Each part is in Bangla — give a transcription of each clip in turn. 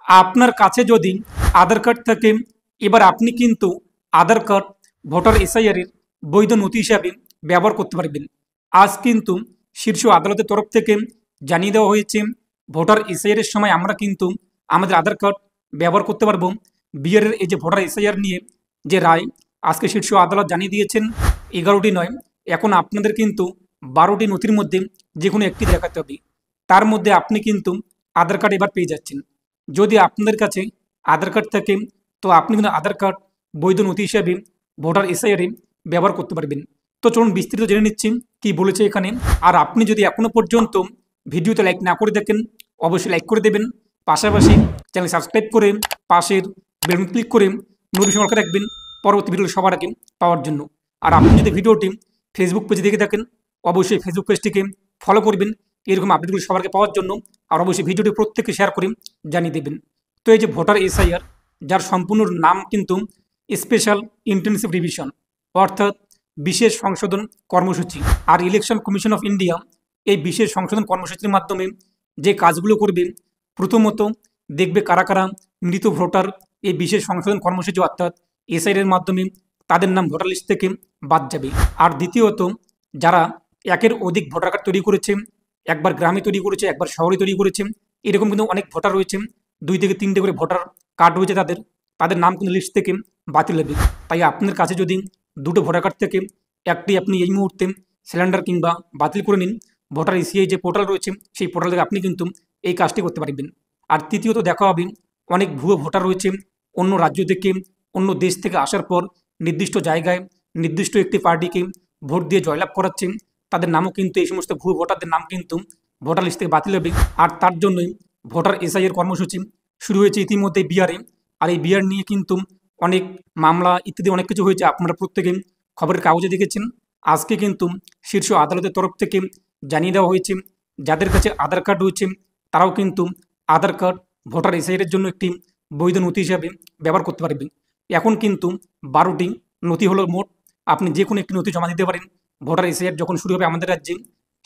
আপনার কাছে যদি আধার কার্ড থাকে, এবার আপনি কিন্তু আধার কার্ড ভোটার এসআইআর এর বৈধ নথি হিসাবে ব্যবহার করতে পারবেন। আজ কিন্তু শীর্ষ আদালতের তরফ থেকে জানিয়ে দেওয়া হয়েছে, ভোটার এসআইআর এর সময় আমরা কিন্তু আমাদের আধার কার্ড ব্যবহার করতে পারবো। বিহারের এই যে ভোটার এসআইআর নিয়ে যে রায় আজকে শীর্ষ আদালত জানিয়ে দিয়েছেন, 11টি নয়, এখন আপনাদের কিন্তু 12টি নথির মধ্যে যে কোনো একটি দেখাতে হবে। তার মধ্যে আপনি কিন্তু আধার কার্ড এবার পেয়ে যাচ্ছেন। যদি আপনাদের কাছে আধার কার্ড থাকে, তো আপনি কিন্তু আধার কার্ড বৈধ নথি হিসাবে ভোটার এসআইআর ব্যবহার করতে পারবেন। তো চলুন বিস্তারিত জেনে নিচ্ছি কি বলেছে এখানে। আর আপনি যদি এখনো পর্যন্ত ভিডিওতে লাইক না করে দেখেন, অবশ্যই লাইক করে দেবেন। পাশাপাশি চ্যানেল সাবস্ক্রাইব করে পাশের বেল ক্লিক করে নোটিফিকেশন অন করে রাখবেন পরবর্তী ভিডিও সবার আগে পাওয়ার জন্য। আর আপনি যদি ভিডিওটি ফেসবুক পেজে দেখে থাকেন, অবশ্যই ফেসবুক পেজটিকে ফলো করবেন এরকম আপডেটগুলো সবার আগে পাওয়ার জন্য। আর অবশ্যই ভিডিওটি প্রত্যেককে শেয়ার করে জানিয়ে দেবেন। তো এই যে ভোটার এসআইআর, যার সম্পূর্ণ নাম কিন্তু স্পেশাল ইন্টেনসিভ রিভিশন, অর্থাৎ বিশেষ সংশোধন কর্মসূচি। আর ইলেকশন কমিশন অফ ইন্ডিয়া এই বিশেষ সংশোধন কর্মসূচির মাধ্যমে যে কাজগুলো করবে, প্রথমত দেখবে কারা কারা মৃত ভোটার এই বিশেষ সংশোধন কর্মসূচি অর্থাৎ এসআইআর এর মাধ্যমে তাদের নাম ভোটার লিস্ট থেকে বাদ যাবে। আর দ্বিতীয়ত যারা একের অধিক ভোটার কার্ড তৈরি করেছে, একবার গ্রামে তৈরি করেছে, একবার শহরে তৈরি করেছে, এরকম কিন্তু অনেক ভোটার রয়েছে, 2 থেকে 3টে করে ভোটার কার্ড রয়েছে, তাদের নাম কিন্তু লিস্ট থেকে বাতিল হবে। তাই আপনার কাছে যদি 2টো ভোটার কার্ড থেকে একটি আপনি এই মুহূর্তে সিলিন্ডার কিংবা বাতিল করে নিন। ভোটার ইসিআই যে পোর্টাল রয়েছে সেই পোর্টাল থেকে আপনি কিন্তু এই কাজটি করতে পারবেন। আর তৃতীয়ত দেখা হবে, অনেক ভুয়ো ভোটার রয়েছে, অন্য রাজ্য থেকে অন্য দেশ থেকে আসার পর নির্দিষ্ট জায়গায় নির্দিষ্ট একটি পার্টিকে ভোট দিয়ে জয়লাভ করাচ্ছে, তাদের নামও কিন্তু এই সমস্ত ভুয়ো ভোটারদের নাম কিন্তু ভোটার লিস্ট থেকে বাতিল হবে। আর তার জন্যই ভোটার এসআইআর কর্মসূচি শুরু হয়েছে ইতিমধ্যে বিহারে। আর এই বিহার নিয়ে কিন্তু অনেক মামলা ইত্যাদি অনেক কিছু হয়েছে, আপনারা প্রত্যেকে খবরের কাগজে দেখেছেন। আজকে কিন্তু শীর্ষ আদালতের তরফ থেকে জানিয়ে দেওয়া হয়েছে, যাদের কাছে আধার কার্ড রয়েছে তারাও কিন্তু আধার কার্ড ভোটার এসআইআর জন্য একটি বৈধ নথি হিসাবে ব্যবহার করতে পারবে। এখন কিন্তু 12টি নথি হলো মোট, আপনি যে কোনো একটি নথি জমা দিতে পারেন। ভোটার এসআইআর যখন শুরু হবে আমাদের রাজ্যে,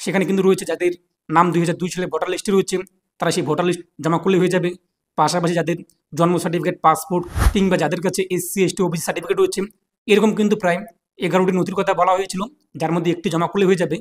সেখানে কিন্তু রয়েছে যাদের নাম 2002 সালে ভোটার লিস্টে রয়েছে, তারা সেই ভোটার লিস্ট জমা করলে হয়ে যাবে। পাশাপাশি যাদের জন্ম সার্টিফিকেট, পাসপোর্ট কিংবা যাদের কাছে এসসি এসটি ওবিসি সার্টিফিকেট রয়েছে, এরকম কিন্তু প্রায় 11টি নথির কথা বলা হয়েছিল, যার মধ্যে একটি জমা করলে হয়ে যাবে।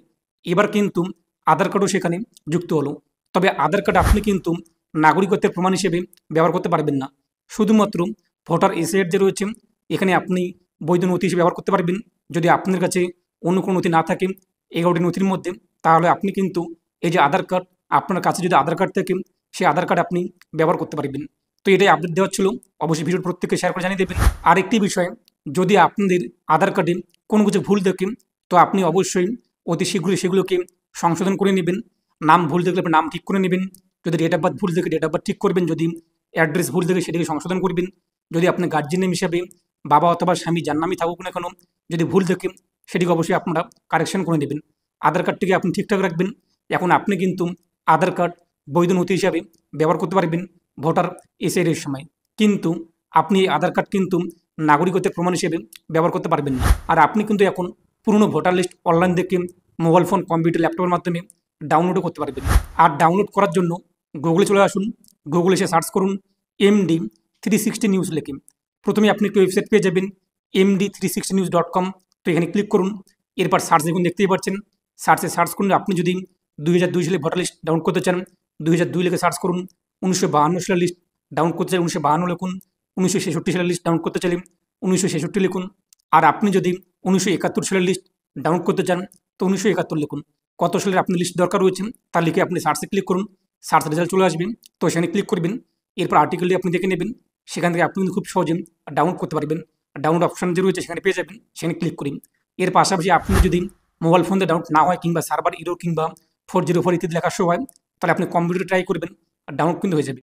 এবার কিন্তু আধার কার্ডও সেখানে যুক্ত হলো। তবে আধার কার্ড আপনি কিন্তু নাগরিকত্বের প্রমাণ হিসেবে ব্যবহার করতে পারবেন না। শুধুমাত্র ভোটার এসআইআর যে রয়েছে এখানে আপনি বৈধ নথি হিসেবে ব্যবহার করতে পারবেন। যদি আপনার কাছে অন্য কোনো নথি না থাকে 11টি নথির মধ্যে, তাহলে আপনি কিন্তু এই যে আধার কার্ড, আপনার কাছে যদি আধার কার্ড থাকে সেই আধার কার্ড আপনি ব্যবহার করতে পারবেন। তো এটাই আপডেট দেওয়া ছিল, অবশ্যই ভিডিওর প্রত্যেককে শেয়ার করে জানিয়ে দেবেন। আরেকটি বিষয়, যদি আপনাদের আধার কার্ডে কোনো কিছু ভুল থাকে, তো আপনি অবশ্যই অতি শীঘ্রই সেগুলোকে সংশোধন করে নেবেন। নাম ভুল দেখলে আপনি নাম ঠিক করে নেবেন, যদি ডেট অফ বার্থ ভুল থাকে ডেট অফ বার্থ ঠিক করবেন, যদি অ্যাড্রেস ভুল থাকে সেটাকে সংশোধন করবেন, যদি আপনার গার্জিয়ান নেম হিসাবে বাবা অথবা স্বামী যার নামই থাকুক না কেন যদি ভুল থাকে সেটিকে অবশ্যই আপনারা কারেকশন করে নেবেন। আধার কার্ডটিকে আপনি ঠিকঠাক রাখবেন। এখন আপনি কিন্তু আধার কার্ড বৈধ নথি হিসাবে ব্যবহার করতে পারবেন ভোটার এসআইআর সময়, কিন্তু আপনি এই আধার কার্ড কিন্তু নাগরিকত্বের প্রমাণ হিসেবে ব্যবহার করতে পারবেন না। আর আপনি কিন্তু এখন পুরনো ভোটার লিস্ট অনলাইন থেকে মোবাইল ফোন, কম্পিউটার, ল্যাপটপের মাধ্যমে ডাউনলোডও করতে পারবেন। আর ডাউনলোড করার জন্য গুগলে চলে আসুন, গুগলে এসে সার্চ করুন MD360 নিউজ লিখে। প্রথমে আপনি একটি ওয়েবসাইট পেয়ে যাবেন MD360news.com। তো এখানে ক্লিক করুন, এরপর সার্চ দেখুন, দেখতেই পাচ্ছেন সার্চে সার্চ করুন। আপনি যদি 2002 সালে ভোটার লিস্ট ডাউনলোড করতে চান 2002 লিখে সার্চ করুন। 1952 সালের লিস্ট ডাউনলোড করতে চাইলে 1952 লিখুন। 1966 সালের লিস্ট ডাউনলোড করতে চাইলে 1966 লিখুন। আর আপনি যদি 1971 সালের লিস্ট ডাউনলোড করতে চান তো 1971 লিখুন। কত সালের আপনি লিস্ট দরকার রয়েছে তা লিখে আপনি সার্চে ক্লিক করুন, সার্চ রেজাল্ট চলে আসবে, তো সেখানে ক্লিক করবেন। এরপর আর্টিকেলটি আপনি দেখে নেবেন, সেখান থেকে আপনি কিন্তু খুব সহজে ডাউনলোড করতে পারবেন। ডাউনলোড অপশন যে রয়েছে সেখানে পেয়ে যাবেন, সেখানে ক্লিক করুন। এর পাশাপাশি আপনি যদি মোবাইল ফোন দিয়ে ডাউনলোড না হয় কিংবা সার্ভার ইরোর কিংবা 404 ইত্যাদি লেখা শো হয়, তাহলে আপনি কম্পিউটারে ট্রাই করবেন, ডাউনলোড কিন্তু হয়ে যাবে।